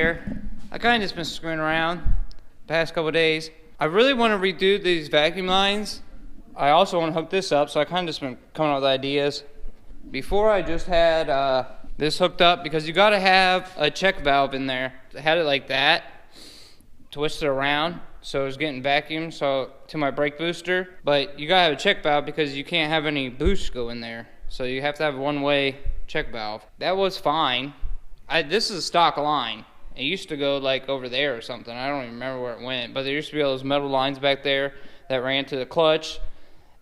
there. I kind of just been screwing around the past couple days. I really want to redo these vacuum lines. I also want to hook this up, so I kind of just been coming up with ideas. Before I just had this hooked up because you got to have a check valve in there. I had it like that, twist it around so it was getting vacuum to my brake booster. But you got to have a check valve because you can't have any boost go in there. So you have to have a one-way check valve. That was fine. This is a stock line. It used to go like over there or something. I don't even remember where it went. But there used to be all those metal lines back there that ran to the clutch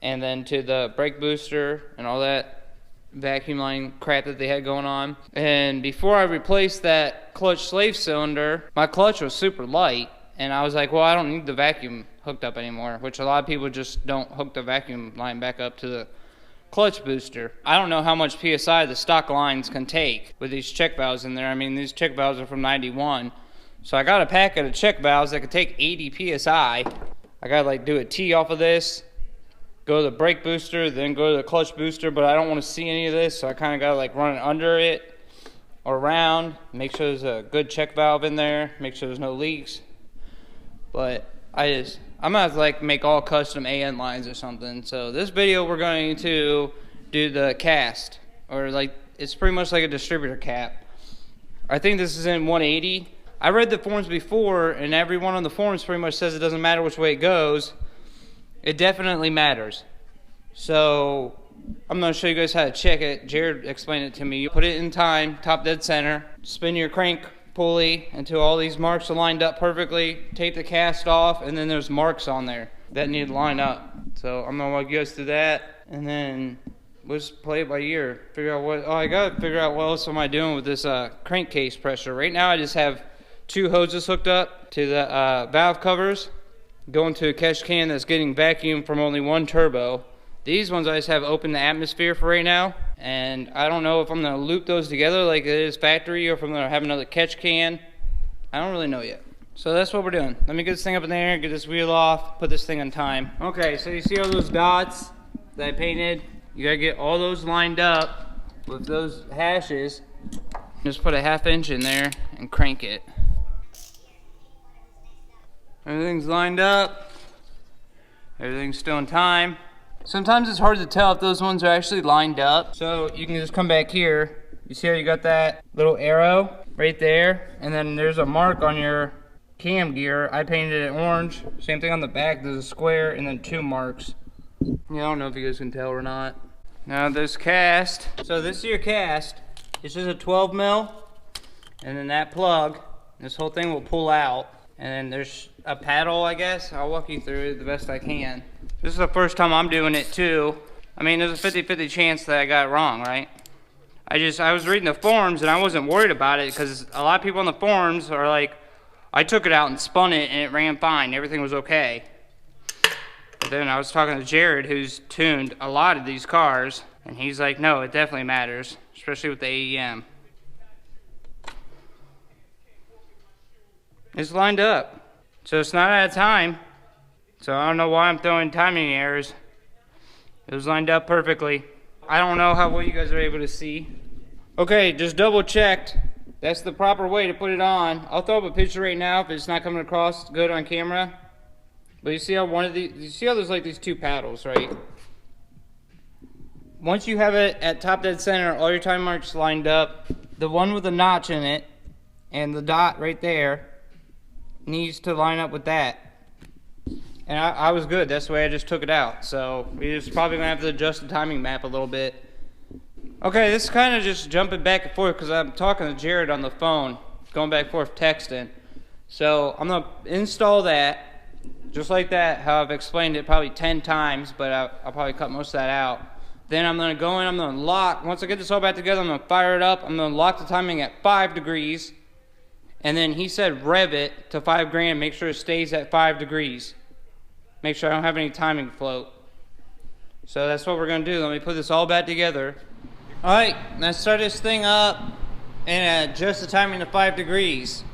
and then to the brake booster and all that vacuum line crap that they had going on. And before I replaced that clutch slave cylinder, my clutch was super light. And I was like, well, I don't need the vacuum hooked up anymore, which a lot of people just don't hook the vacuum line back up to the clutch booster. I don't know how much PSI the stock lines can take with these check valves in there. I mean, these check valves are from 91. So I got a packet of check valves that could take 80 PSI. I gotta like do a T off of this, go to the brake booster, then go to the clutch booster, but I don't want to see any of this, so I kind of gotta like run it under it or around, make sure there's a good check valve in there, make sure there's no leaks. But I'm gonna have to like make all custom AN lines or something. So this video we're going to do the cast, or like it's pretty much like a distributor cap. I think this is in 180. I read the forms before, and everyone on the forms pretty much says it doesn't matter which way it goes. It definitely matters. So I'm gonna show you guys how to check it. Jared explained it to me. You put it in time, top dead center, spin your crank pulley until all these marks are lined up perfectly, take the cast off, and then there's marks on there that need to line up. So I'm gonna walk you guys through that, and then we'll just play it by ear. Figure out I gotta figure out what else am I doing with this crankcase pressure. Right now I just have 2 hoses hooked up to the valve covers, going to a catch can that's getting vacuum from only 1 turbo. These ones I just have open the atmosphere for right now, and I don't know if I'm going to loop those together like it is factory or if I'm going to have another catch can. I don't really know yet. So that's what we're doing. Let me get this thing up in there, get this wheel off, put this thing on time. Okay, so you see all those dots that I painted? You got to get all those lined up with those hashes. Just put a 1/2 inch in there and crank it. Everything's lined up. Everything's still in time. Sometimes it's hard to tell if those ones are actually lined up. So you can just come back here. You see how you got that little arrow right there? And then there's a mark on your cam gear. I painted it orange. Same thing on the back. There's a square and then 2 marks. Yeah, I don't know if you guys can tell or not. Now this cast. So this is your cast. It's just a 12 mil. And then that plug. This whole thing will pull out. And then there's a paddle, I guess. I'll walk you through it the best I can. This is the first time I'm doing it too. I mean, there's a 50-50 chance that I got it wrong, right? I was reading the forums and I wasn't worried about it because a lot of people on the forums are like, I took it out and spun it and it ran fine. Everything was okay. But then I was talking to Jared, who's tuned a lot of these cars, and he's like, no, it definitely matters, especially with the AEM. It's lined up. So it's not out of time. So I don't know why I'm throwing timing errors. It was lined up perfectly. I don't know how well you guys are able to see. Okay, just double checked. That's the proper way to put it on. I'll throw up a picture right now if it's not coming across good on camera. But you see how you see how there's like these 2 paddles, right? Once you have it at top dead center, all your time marks lined up, the one with the notch in it and the dot right there needs to line up with that. And I was good. That's the way I just took it out. So we're just probably going to have to adjust the timing map a little bit. Okay, this is kind of just jumping back and forth because I'm talking to Jared on the phone, going back and forth texting. So I'm going to install that, just like that, how I've explained it probably 10 times, but I'll probably cut most of that out. Then I'm going to go in, I'm going to lock. Once I get this all back together, I'm going to fire it up. I'm going to lock the timing at 5 degrees. And then he said rev it to 5 grand, make sure it stays at 5 degrees. Make sure I don't have any timing float. So that's what we're gonna do. Let me put this all back together. All right, let's start this thing up and adjust the timing to 5 degrees.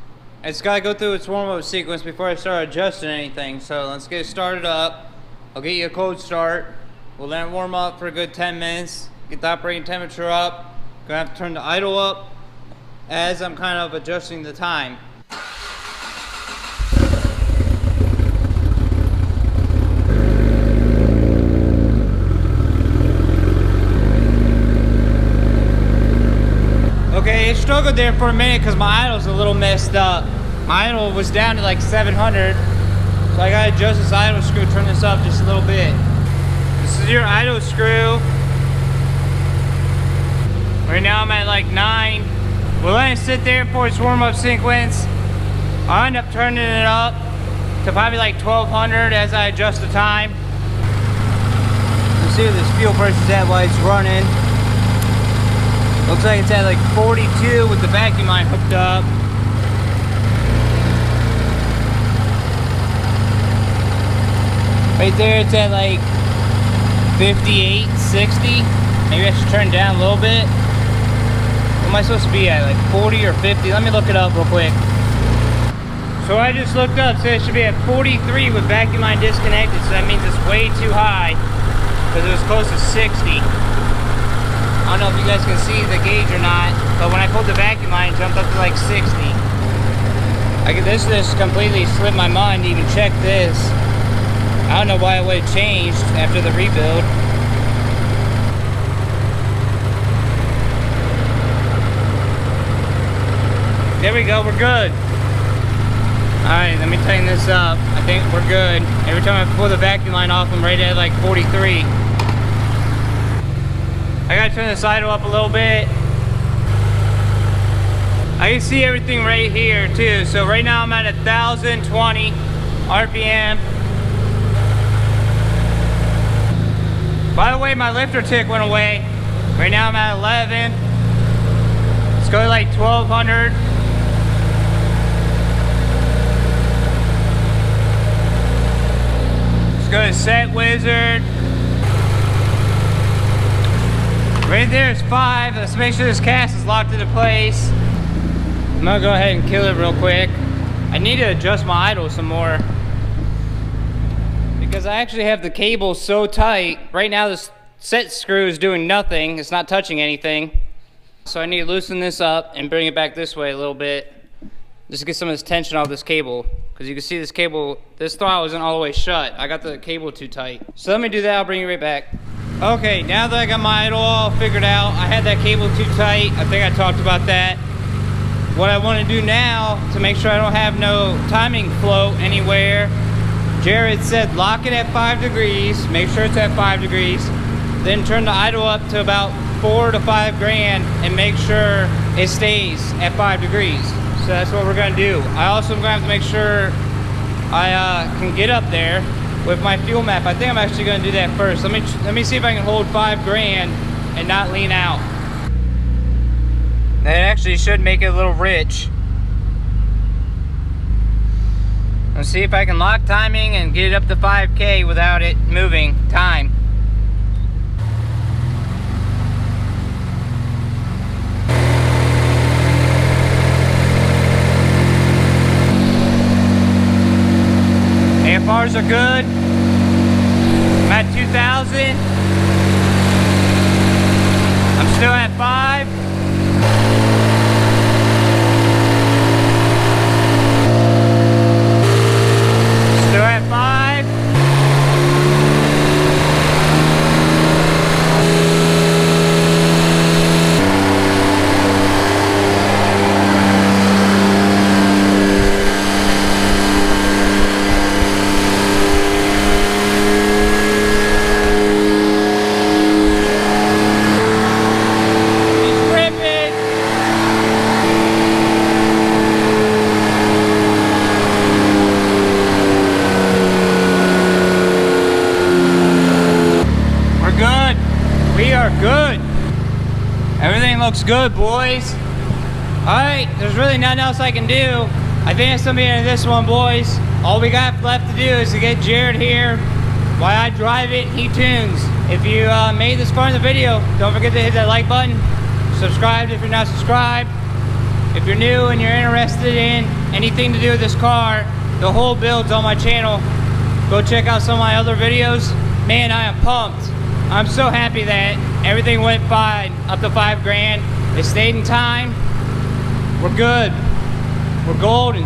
It's gotta go through its warm-up sequence before I start adjusting anything. So let's get it started up. I'll get you a cold start. We'll let it warm up for a good 10 minutes. Get the operating temperature up. Gonna have to turn the idle up as I'm kind of adjusting the time. it struggled there for a minute because my idle's a little messed up. My idle was down to like 700. So I gotta adjust this idle screw, turn this up just a little bit. This is your idle screw. Right now I'm at like 9. We'll let it sit there for its warm-up sequence. I'll end up turning it up to probably like 1200 as I adjust the time. Let's see where this fuel pressure is at while it's running. Looks like it's at like 42 with the vacuum line hooked up. Right there it's at like 58, 60. Maybe I should turn it down a little bit. What am I supposed to be at, like 40 or 50? Let me look it up real quick. So I just looked up, so it should be at 43 with vacuum line disconnected, so that means it's way too high because it was close to 60. I don't know if you guys can see the gauge or not, but when I pulled the vacuum line, it jumped up to like 60. This completely slipped my mind to even check this. I don't know why it would have changed after the rebuild. There we go, we're good. Alright, let me tighten this up. I think we're good. Every time I pull the vacuum line off, I'm right at like 43. I gotta turn this idle up a little bit. I can see everything right here too. So right now I'm at 1,020 RPM. By the way, my lifter tick went away. Right now I'm at 11. Let's go to like 1,200. Let's go to Set Wizard. Right there is 5. Let's make sure this cast is locked into place. I'm gonna go ahead and kill it real quick. I need to adjust my idle some more because I actually have the cable so tight. Right now this set screw is doing nothing. It's not touching anything. So I need to loosen this up and bring it back this way a little bit. Just to get some of this tension off this cable. Because you can see this cable, this throttle isn't all the way shut. I got the cable too tight. So let me do that, I'll bring you right back. Okay, now that I got my idle all figured out, I had that cable too tight. I think I talked about that. What I want to do now, to make sure I don't have no timing float anywhere, Jared said lock it at 5 degrees, make sure it's at 5 degrees, then turn the idle up to about 4 to 5 grand and make sure it stays at 5 degrees. So that's what we're going to do. I also am going to have to make sure I can get up there with my fuel map. I think I'm actually going to do that first. Let me see if I can hold 5 grand and not lean out. That actually should make it a little rich. Let's see if I can lock timing and get it up to 5K without it moving time. AFRs are good. I'm at 2,000. I'm still at 5. Still at 5. Good. Everything looks good, boys. Alright, there's really nothing else I can do. I think that's gonna be the end of this one, boys. All we got left to do is to get Jared here while I drive it, he tunes. If you made this far in the video, don't forget to hit that like button. Subscribe if you're not subscribed. If you're new and you're interested in anything to do with this car, the whole build's on my channel. Go check out some of my other videos. Man, I am pumped. I'm so happy that everything went fine, up to 5 grand. It stayed in time. We're good. We're golden.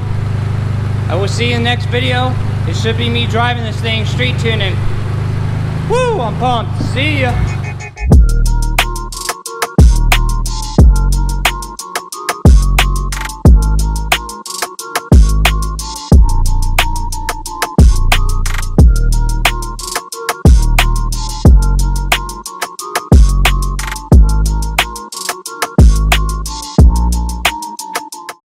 I will see you in the next video. It should be me driving this thing, street tuning. Woo, I'm pumped. See ya.